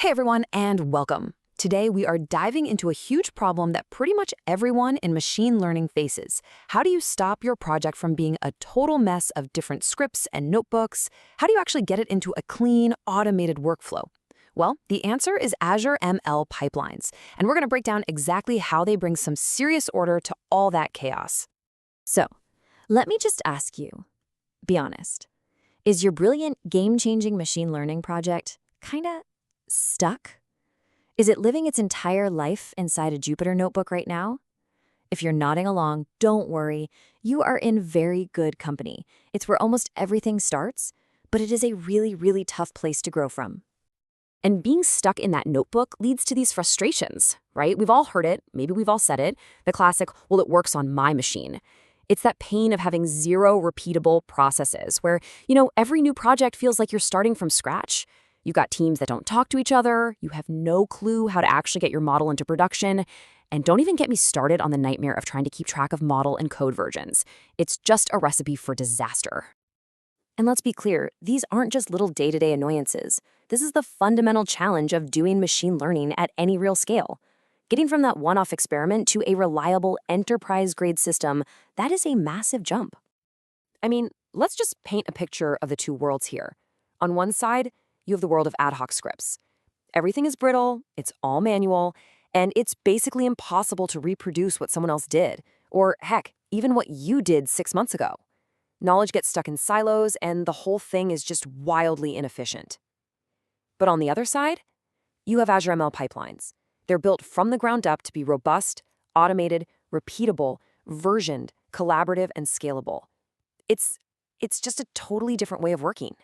Hey everyone, and welcome. Today we are diving into a huge problem that pretty much everyone in machine learning faces. How do you stop your project from being a total mess of different scripts and notebooks? How do you actually get it into a clean, automated workflow? Well, the answer is Azure ML Pipelines, and we're going to break down exactly how they bring some serious order to all that chaos. So, let me just ask you, be honest, is your brilliant game-changing machine learning project kinda stuck? Is it living its entire life inside a Jupyter notebook right now? If you're nodding along, don't worry. You are in very good company. It's where almost everything starts, but it is a really, really tough place to grow from. And being stuck in that notebook leads to these frustrations, right? We've all heard it, maybe we've all said it, the classic, well, it works on my machine. It's that pain of having zero repeatable processes where, every new project feels like you're starting from scratch. You've got teams that don't talk to each other, you have no clue how to actually get your model into production, and don't even get me started on the nightmare of trying to keep track of model and code versions. It's just a recipe for disaster. And let's be clear, these aren't just little day-to-day annoyances. This is the fundamental challenge of doing machine learning at any real scale. Getting from that one-off experiment to a reliable enterprise-grade system, that is a massive jump. I mean, let's just paint a picture of the two worlds here. On one side, you have the world of ad hoc scripts. Everything is brittle, it's all manual, and it's basically impossible to reproduce what someone else did, or heck, even what you did 6 months ago. Knowledge gets stuck in silos, and the whole thing is just wildly inefficient. But on the other side, you have Azure ML Pipelines. They're built from the ground up to be robust, automated, repeatable, versioned, collaborative, and scalable. It's just a totally different way of working.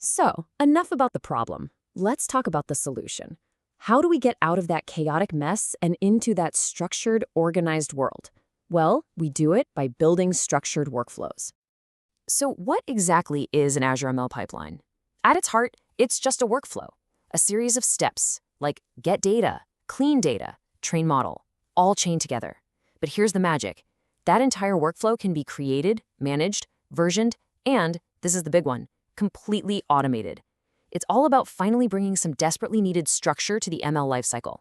So, enough about the problem. Let's talk about the solution. How do we get out of that chaotic mess and into that structured, organized world? Well, we do it by building structured workflows. So what exactly is an Azure ML pipeline? At its heart, it's just a workflow, a series of steps like get data, clean data, train model, all chained together. But here's the magic. That entire workflow can be created, managed, versioned, and, this is the big one, completely automated. It's all about finally bringing some desperately needed structure to the ML lifecycle.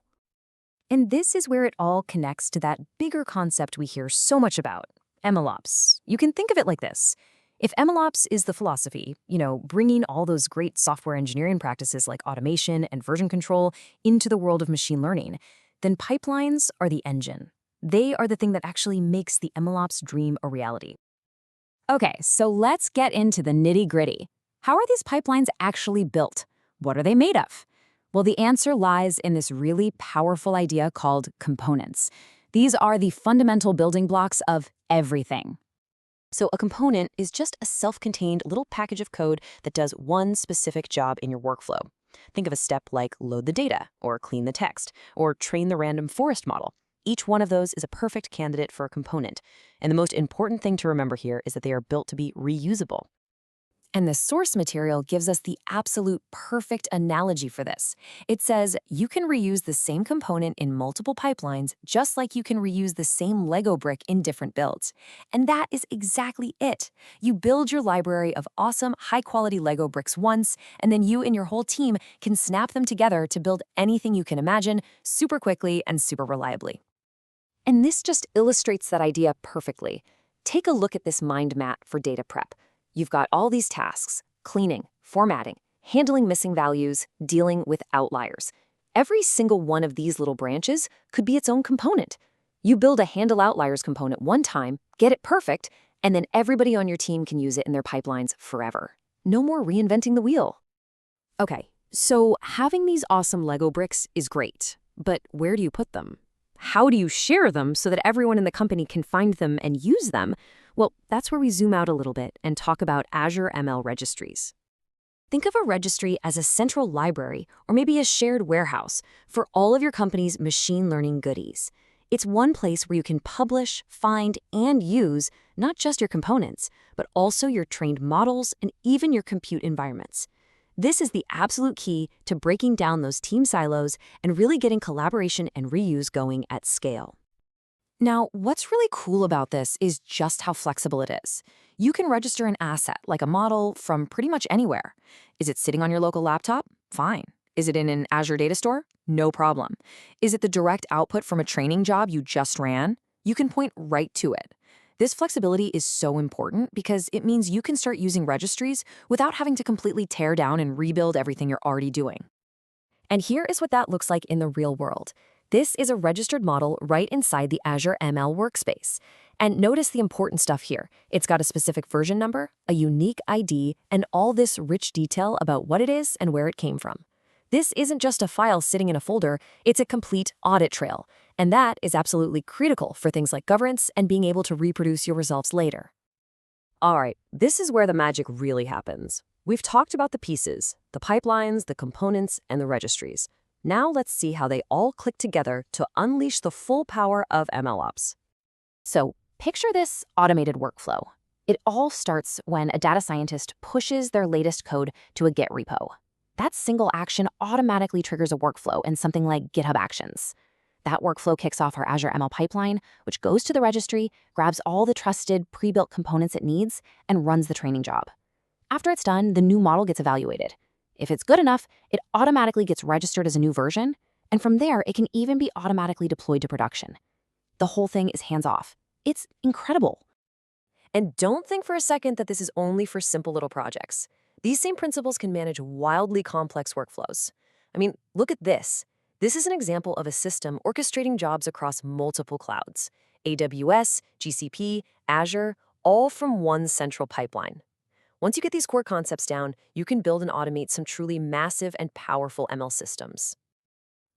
And this is where it all connects to that bigger concept we hear so much about, MLOps. You can think of it like this. If MLOps is the philosophy, bringing all those great software engineering practices like automation and version control into the world of machine learning, then pipelines are the engine. They are the thing that actually makes the MLOps dream a reality. Okay, so let's get into the nitty-gritty. How are these pipelines actually built? What are they made of? Well, the answer lies in this really powerful idea called components. These are the fundamental building blocks of everything. So a component is just a self-contained little package of code that does one specific job in your workflow. Think of a step like load the data, or clean the text, or train the random forest model. Each one of those is a perfect candidate for a component. And the most important thing to remember here is that they are built to be reusable. And the source material gives us the absolute perfect analogy for this. It says you can reuse the same component in multiple pipelines just like you can reuse the same Lego brick in different builds. And that is exactly it. You build your library of awesome, high-quality Lego bricks once, and then you and your whole team can snap them together to build anything you can imagine super quickly and super reliably. And this just illustrates that idea perfectly. Take a look at this mind map for data prep. You've got all these tasks: cleaning, formatting, handling missing values, dealing with outliers. Every single one of these little branches could be its own component. You build a handle outliers component one time, get it perfect, and then everybody on your team can use it in their pipelines forever. No more reinventing the wheel. Okay, so having these awesome Lego bricks is great, but where do you put them? How do you share them so that everyone in the company can find them and use them? Well, that's where we zoom out a little bit and talk about Azure ML registries. Think of a registry as a central library or maybe a shared warehouse for all of your company's machine learning goodies. It's one place where you can publish, find, and use not just your components, but also your trained models and even your compute environments. This is the absolute key to breaking down those team silos and really getting collaboration and reuse going at scale. Now, what's really cool about this is just how flexible it is. You can register an asset, like a model, from pretty much anywhere. Is it sitting on your local laptop? Fine. Is it in an Azure data store? No problem. Is it the direct output from a training job you just ran? You can point right to it. This flexibility is so important because it means you can start using registries without having to completely tear down and rebuild everything you're already doing. And here is what that looks like in the real world. This is a registered model right inside the Azure ML workspace. And notice the important stuff here. It's got a specific version number, a unique ID, and all this rich detail about what it is and where it came from. This isn't just a file sitting in a folder, it's a complete audit trail. And that is absolutely critical for things like governance and being able to reproduce your results later. All right, this is where the magic really happens. We've talked about the pieces, the pipelines, the components, and the registries. Now let's see how they all click together to unleash the full power of MLOps. So picture this automated workflow. It all starts when a data scientist pushes their latest code to a Git repo. That single action automatically triggers a workflow in something like GitHub Actions. That workflow kicks off our Azure ML pipeline, which goes to the registry, grabs all the trusted pre-built components it needs, and runs the training job. After it's done, the new model gets evaluated. If it's good enough, it automatically gets registered as a new version, and from there, it can even be automatically deployed to production. The whole thing is hands-off. It's incredible. And don't think for a second that this is only for simple little projects. These same principles can manage wildly complex workflows. I mean, look at this. This is an example of a system orchestrating jobs across multiple clouds: AWS, GCP, Azure, all from one central pipeline. Once you get these core concepts down, you can build and automate some truly massive and powerful ML systems.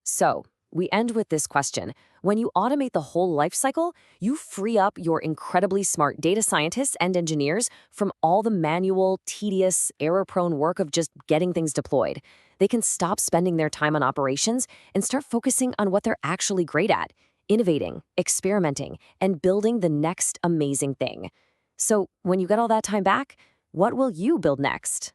So, we end with this question. When you automate the whole lifecycle, you free up your incredibly smart data scientists and engineers from all the manual, tedious, error-prone work of just getting things deployed. They can stop spending their time on operations and start focusing on what they're actually great at: innovating, experimenting, and building the next amazing thing. So, when you get all that time back, what will you build next?